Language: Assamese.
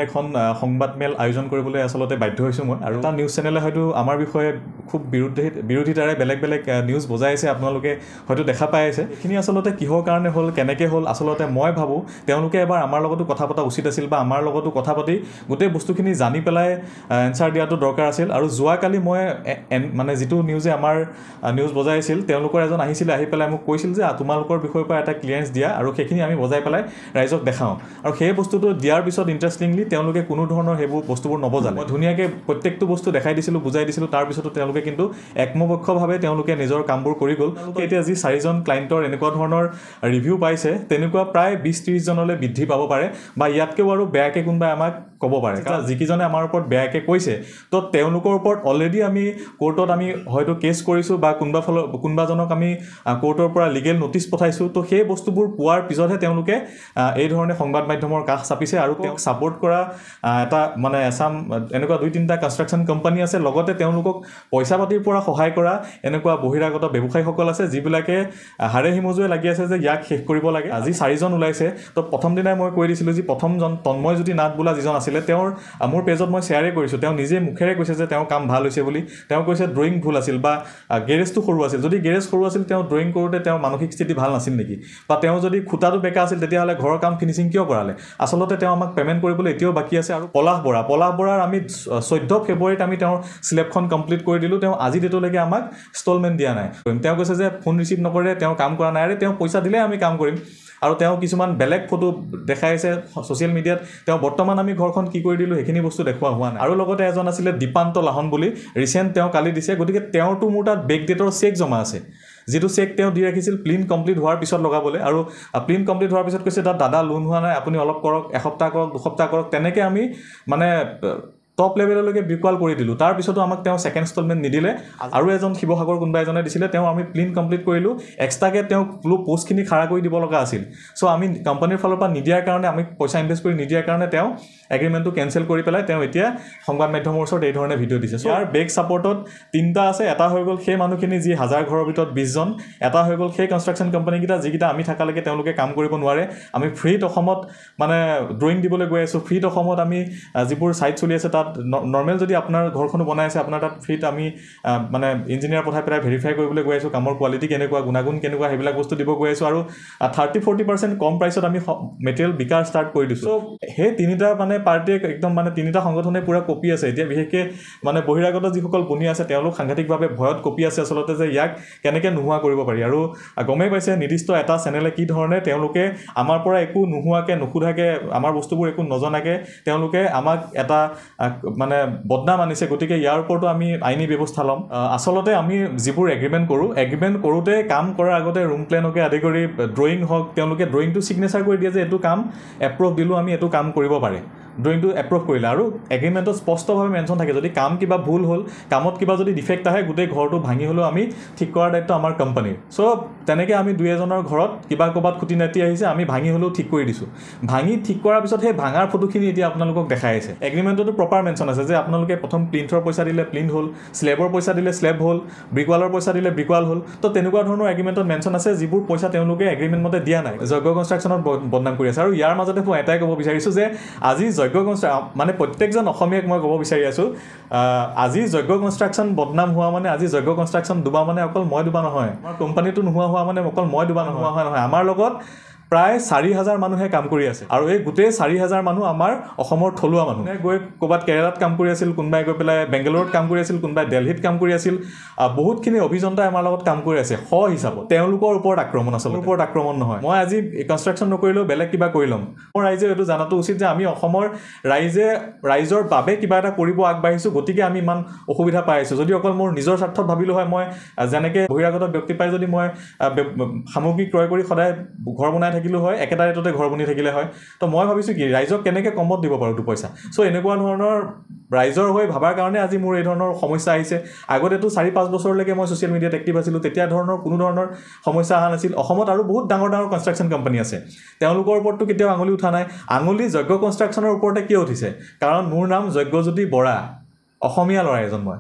এখন সংবাদ মেল আয়োজন কৰিবলৈ আসলতে বাধ্য হৈছোঁ মই আৰু এটা নিউজ চেনেলে হয়তো আমাৰ বিষয়ে খুব বিৰোধিতাৰে বেলেগ বেলেগ নিউজ বজাই আছে আপোনালোকে হয়তো দেখা পাই আছে এইখিনি আসলতে কিহৰ কাৰণে হ'ল কেনেকৈ হ'ল আসলতে মই ভাবোঁ তেওঁলোকে এবাৰ আমাৰ লগতো কথা পতা উচিত আছিল বা আমাৰ লগতো কথা পাতি গোটেই বস্তুখিনি জানি পেলাই এনচাৰ দিয়াটো দৰকাৰ আছিল আৰু যোৱাকালি মই মানে যিটো নিউজে আমাৰ নিউজ বজাই আছিল তেওঁলোকৰ এজন আহিছিলে আহি পেলাই মোক কৈছিল যে তোমালোকৰ বিষয়ৰ পৰা এটা ক্লিয়াৰেঞ্চ দিয়া আৰু সেইখিনি আমি বজাই পেলাই ৰাইজক দেখাওঁ আৰু সেই বস্তুটো দিয়াৰ পিছত ইণ্টাৰেষ্টিংলি তেওঁলোকে কোনো ধৰণৰ সেইবোৰ বস্তুবোৰ নবজালে মই ধুনীয়াকৈ প্ৰত্যেকটো বস্তু দেখাই দিছিলোঁ বুজাই দিছিলোঁ তাৰপিছতো তেওঁলোকে কিন্তু একমপক্ষভাৱে তেওঁলোকে নিজৰ কামবোৰ কৰি গ'ল এতিয়া যি 4জন ক্লায়েণ্টৰ এনেকুৱা ধৰণৰ ৰিভিউ পাইছে তেনেকুৱা প্ৰায় 20-30 জনলৈ বৃদ্ধি পাব পাৰে বা ইয়াতকৈও আৰু বেয়াকৈ কোনোবাই আমাক ক'ব পাৰে কাৰণ যিকেইজনে আমাৰ ওপৰত বেয়াকৈ কৈছে তো তেওঁলোকৰ ওপৰত অলৰেডি আমি কোৰ্টত আমি হয়তো কেছ কৰিছোঁ বা কোনোবাজনক আমি কোৰ্টৰ পৰা লিগেল নটিচ পঠাইছোঁ তো সেই বস্তুবোৰ পোৱাৰ পিছতহে তেওঁলোকে এই ধৰণে সংবাদ মাধ্যমৰ কাষ চাপিছে আৰু তেওঁক ছাপোৰ্ট কৰা এটা মানে এছাম এনেকুৱা 2-3টা কনষ্ট্ৰাকশ্যন কোম্পানী আছে লগতে তেওঁলোকক পইচা পাতিৰ পৰা সহায় কৰা এনেকুৱা বহিৰাগত ব্যৱসায়ীসকল আছে যিবিলাকে হাড়ে হিমজুৱে লাগি আছে যে ইয়াক শেষ কৰিব লাগে আজি 4জন ওলাইছে তো প্ৰথম দিনাই মই কৈ দিছিলোঁ যে প্ৰথমজন তন্ময় জ্যোতি নাথ বোলা যিজন আছিলে তেওঁৰ মোৰ পেজত মই শ্বেয়াৰে কৰিছোঁ তেওঁ নিজে মুখেৰে কৈছে যে তেওঁৰ কাম ভাল হৈছে বুলি তেওঁ কৈছে ড্ৰয়িং ভুল আছিল বা গেৰেজটো সৰু আছিল যদি গেৰেজ সৰু আছিল তেওঁ ড্ৰয়িং কৰোঁতে তেওঁৰ মানসিক স্থিতি ভাল নাছিল নেকি বা তেওঁ যদি খুঁটাটো বেকা আছিল তেতিয়াহ'লে ঘৰৰ কাম ফিনিচিং কিয় কৰালে আচলতে তেওঁ আমাক পে'মেণ্ট কৰিবলৈ এতিয়াও বাকী আছে আৰু পলাশ বৰাৰ আমি 14 ফেব্ৰুৱাৰীত আমি তেওঁৰ স্লেবখন কমপ্লিট কৰি দিলোঁ তেওঁ আজি ডেটলৈকে আমাক ইনষ্টলমেণ্ট দিয়া নাই তেওঁ কৈছে যে ফোন ৰিচিভ নকৰে তেওঁ কাম কৰা নাই আৰু তেওঁ পইচা দিলে আমি কাম কৰিম আৰু তেওঁ কিছুমান বেলেগ ফটো দেখাই আছে ছ'চিয়েল মিডিয়াত তেওঁ বৰ্তমান আমি ঘৰখন কি কৰি দিলোঁ সেইখিনি বস্তু দেখুওৱা হোৱা নাই আৰু লগতে এজন আছিলে দীপান্ত লাহন বুলি ৰিচেণ্ট তেওঁ কালি দিছে গতিকে তেওঁৰতো মোৰ তাত বেক ডেটৰ চেক জমা আছে যিটো চেক তেওঁ দি ৰাখিছিল প্লিন কমপ্লিট হোৱাৰ পিছত লগাবলৈ আৰু প্লিন কমপ্লিট হোৱাৰ পিছত কৈছে তাত দাদা লোন হোৱা নাই আপুনি অলপ কৰক এসপ্তাহ কৰক 2 সপ্তাহ কৰক তেনেকৈ আমি মানে টপ লেভেললৈকে বিকুৱাল কৰি দিলোঁ তাৰপিছতো আমাক তেওঁ ছেকেণ্ড ইনষ্টলমেণ্ট নিদিলে আৰু এজন শিৱসাগৰ কোনোবা এজনে দিছিলে তেওঁ আমি প্লিন কমপ্লিট কৰিলোঁ এক্সট্ৰাকৈ তেওঁ পোষ্টখিনি খাৰা কৰি দিব লগা আছিল চ' আমি কোম্পানীৰ ফালৰ পৰা নিদিয়াৰ কাৰণে আমি পইচা ইনভেষ্ট কৰি নিদিয়াৰ কাৰণে তেওঁ এগ্ৰিমেণ্টটো কেঞ্চেল কৰি পেলাই তেওঁ এতিয়া সংবাদ মাধ্যমৰ ওচৰত এই ধৰণে ভিডিঅ' দিছে চ' ইয়াৰ বেক ছাপৰ্টত 3টা আছে এটা হৈ গ'ল সেই মানুহখিনি যি 1000 ঘৰৰ ভিতৰত 20জন এটা হৈ গ'ল সেই কনষ্ট্ৰাকশ্যন কোম্পানীকেইটা যিকেইটা আমি থাকালৈকে তেওঁলোকে কাম কৰিব নোৱাৰে আমি ফ্ৰীত অসমত মানে ড্ৰয়িং দিবলৈ গৈ আছোঁ ফ্ৰীত অসমত আমি যিবোৰ ছাইট চলি আছে তাত নৰ্মেল যদি আপোনাৰ ঘৰখনো বনাই আছে আপোনাৰ তাত ফ্ৰীত আমি মানে ইঞ্জিনিয়াৰ পঠাই পেলাই ভেৰিফাই কৰিবলৈ গৈ আছোঁ কামৰ কোৱালিটি কেনেকুৱা গুণাগুণ কেনেকুৱা সেইবিলাক বস্তু দিব গৈ আছোঁ আৰু 30-40% কম প্ৰাইচত আমি মেটেৰিয়েল বিকাৰ ষ্টাৰ্ট কৰি দিছোঁ চ' সেই 3টা মানে পাৰ্টিয়ে একদম মানে 3টা সংগঠনে পূৰা কপি আছে এতিয়া বিশেষকৈ মানে বহিৰাগত যিসকল বনি আছে তেওঁলোক সাংঘাতিকভাৱে ভয়ত কপি আছে আচলতে যে ইয়াক কেনেকৈ নোহোৱা কৰিব পাৰি আৰু গমেই পাইছে নিৰ্দিষ্ট এটা চেনেলে কি ধৰণে তেওঁলোকে আমাৰ পৰা একো নোহোৱাকৈ নুসুধাকৈ আমাৰ বস্তুবোৰ একো নজনাকৈ তেওঁলোকে আমাক এটা মানে বদনাম আনিছে গতিকে ইয়াৰ ওপৰতো আমি আইনী ব্যৱস্থা ল'ম আচলতে আমি যিবোৰ এগ্ৰিমেণ্ট কৰোঁতে কাম কৰাৰ আগতে ৰুম প্লেনকে আদি কৰি ড্ৰয়িং হওক তেওঁলোকে ড্ৰয়িংটো ছিগনেচাৰ কৰি দিয়ে যে এইটো কাম এপ্ৰুভ দিলোঁ আমি এইটো কাম কৰিব পাৰে ড্ৰয়িংটো এপ্ৰুভ কৰিলে আৰু এগ্ৰিমেণ্টত স্পষ্টভাৱে মেনশ্যন থাকে যদি কাম কিবা ভুল হ'ল কামত কিবা যদি ডিফেক্ট আহে গোটেই ঘৰটো ভাঙি হ'লেও আমি ঠিক কৰাৰ দায়িত্ব আমাৰ কোম্পানীৰ চ' তেনেকৈ আমি 2-এজনৰ ঘৰত কিবা ক'ৰবাত খুটি নাটি আহিছে আমি ভাঙি হ'লেও ঠিক কৰি দিছোঁ ভাঙি ঠিক কৰাৰ পিছত সেই ভাঙাৰ ফটোখিনি এতিয়া আপোনালোকক দেখাই আছে এগ্ৰিমেণ্টতো প্ৰপাৰ মেনশ্যন আছে যে আপোনালোকে প্ৰথম প্লিন্থৰ পইচা দিলে প্লিন্থ হ'ল স্লেবৰ পইচা দিলে স্লেব হ'ল ব্ৰিকৱালৰ পইচা দিলে ব্ৰিকৱাল হ'ল তো তেনেকুৱা ধৰণৰ এগ্ৰিমেণ্টত মেনশ্যন আছে যিবোৰ পইচা তেওঁলোকে এগ্ৰিমেণ্ট মতে দিয়া নাই যজ্ঞ কনষ্ট্ৰাকশ্যনত বদনাম কৰি আছে আৰু ইয়াৰ মাজতে মই এটাই ক'ব বিচাৰিছোঁ যে আজি যজ্ঞ মানে প্ৰত্যেকজন অসমীয়াক মই ক'ব বিচাৰি আছোঁ আজি যজ্ঞ কনষ্ট্ৰাকশ্যন বদনাম হোৱা মানে আজি যজ্ঞ কনষ্ট্ৰাকশ্যন ডুবা মানে অকল মই ডুবা নহয় আমাৰ কোম্পানীটো নোহোৱা হোৱা মানে অকল মই ডুবা নোহোৱা হোৱা নহয় আমাৰ লগত প্ৰায় 4000 মানুহে কাম কৰি আছে আৰু এই গোটেই 4000 মানুহ আমাৰ অসমৰ থলুৱা মানুহ গৈ ক'ৰবাত কেৰালাত কাম কৰি আছিল কোনোবাই গৈ পেলাই বেংগালোৰত কাম কৰি আছিল কোনোবাই দিল্লীত কাম কৰি আছিল বহুতখিনি অভিযন্তাই আমাৰ লগত কাম কৰি আছে হিচাপত তেওঁলোকৰ ওপৰত আক্ৰমণ আচলতে ওপৰত আক্ৰমণ নহয় মই আজি কনষ্ট্ৰাকশ্যন নকৰিলেও বেলেগ কিবা কৰি ল'ম মোৰ ৰাইজে এইটো জনাটো উচিত যে আমি অসমৰ ৰাইজৰ বাবে কিবা এটা কৰিব আগবাঢ়িছোঁ গতিকে আমি ইমান অসুবিধা পাই আছোঁ যদি অকল মোৰ নিজৰ স্বাৰ্থত ভাবিলোঁ হয় মই যেনেকৈ বহিৰাগত ব্যক্তি পাই যদি মই সামগ্ৰী ক্ৰয় কৰি সদায় ঘৰ বনাই থাকিলোঁ হয় একেটা ৰেটতে ঘৰ বনি থাকিলে হয় তো মই ভাবিছোঁ কি ৰাইজক কেনেকৈ কমত দিব পাৰোঁ 2 পইচা চ' এনেকুৱা ধৰণৰ ৰাইজৰ হৈ ভাবাৰ কাৰণে আজি মোৰ এই ধৰণৰ সমস্যা আহিছে আগতেতো 4-5 বছৰলৈকে মই ছ'চিয়েল মিডিয়াত এক্টিভ আছিলোঁ তেতিয়া কোনো ধৰণৰ সমস্যা অহা নাছিল অসমত আৰু বহুত ডাঙৰ কনষ্ট্ৰাকশ্যন কোম্পানী আছে তেওঁলোকৰ ওপৰতো কেতিয়াও আঙুলি উঠা নাই আঙুলি যজ্ঞ কনষ্ট্ৰাকশ্যনৰ ওপৰতে কিয় উঠিছে কাৰণ মোৰ নাম যজ্ঞজ্যোতি বৰা অসমীয়া ল'ৰা এজন মই